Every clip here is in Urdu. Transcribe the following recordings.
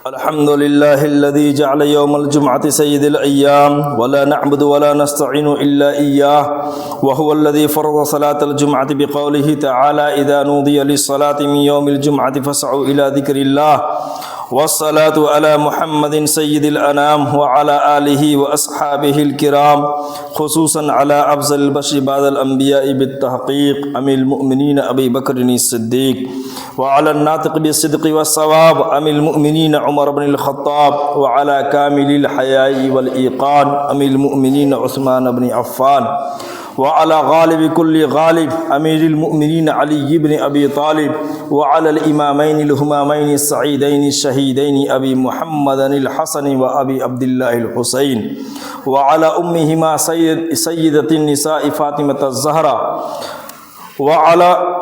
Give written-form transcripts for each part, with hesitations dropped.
الحمد لله الذي جعل يوم الجمعة سيد الأيام ولا نعبد ولا نستعين إلا إياه وهو الذي فرض صلاة الجمعة بقوله تعالى إذا نودي للصلاة من يوم الجمعة فاسعوا إلى ذكر الله والصلاة على محمد سيد الأنام وعلى آله وأصحابه الكرام خصوصا على أفضل البشر بعد الأنبياء بالتحقيق أمير المؤمنين أبي بكر الصديق وعلى الناطق بالصدق والصواب أمير المؤمنين عمر بن الخطاب وعلى كامل الحياء والإيقان أمير المؤمنين عثمان بن عفان وعلى غالب كل غالب أمير المؤمنين علي بن أبي طالب وعلى الإمامين الهمامين السعيدين الشهيدين أبي محمد الحسن وأبي عبد الله الحسين وعلى أمهما سيدة النساء فاطمة الزهراء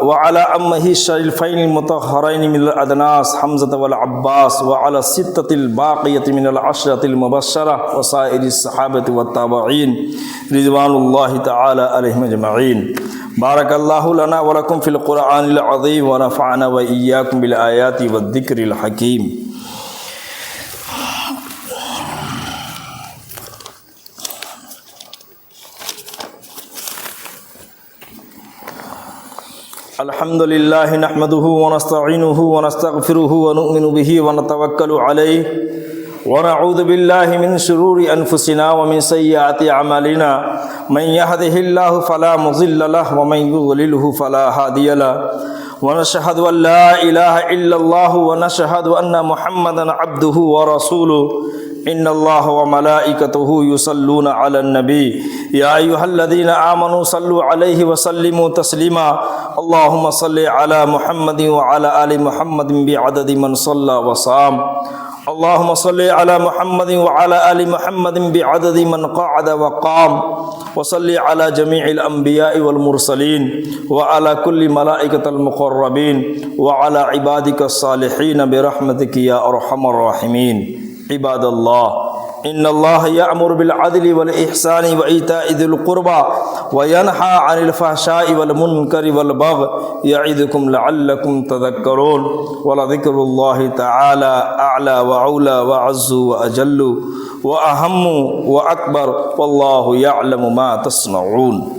وعلى أمه الشريفين المطهرين من الأدناس حمزة والعباس وعلى الستة الباقية من العشرة المبشرة وسائر الصحابة والتابعين رضوان الله تعالى عليهم أجمعين. بارك الله لنا ولكم في القرآن العظيم ونفعنا وإياكم بالآيات والذكر الحكيم. الحمد لله نحمده ونستعينه ونستغفره ونؤمن به ونتوكل عليه ونعوذ بالله من شرور أنفسنا ومن سيئات أعمالنا من يهده الله فلا مضل له ومن يضلله فلا هادي له ونشهد أن لا إله إلا الله ونشهد أن محمدا عبده ورسوله إن الله وملائكته يصلون على النبي يا أيها الذين آمنوا صلوا عليه وسلموا تسليما اللهم صل على محمد وعلى آل محمد بعدد من صلى وصام اللهم صل على محمد وعلى آل محمد بعدد من قعد وقام وصل على جميع الأنبياء والمرسلين وعلى كل ملائكة المقربين وعلى عبادك الصالحين برحمتك يا أرحم الراحمين. عباد الله إن الله يأمر بالعدل والإحسان وإيتاء ذي القربى وينهى عن الفحشاء والمنكر والبغي يعظكم لعلكم تذكرون ولذكر الله تعالى أعلى وأولى وأعز وأجل وأهم وأكبر والله يعلم ما تصنعون.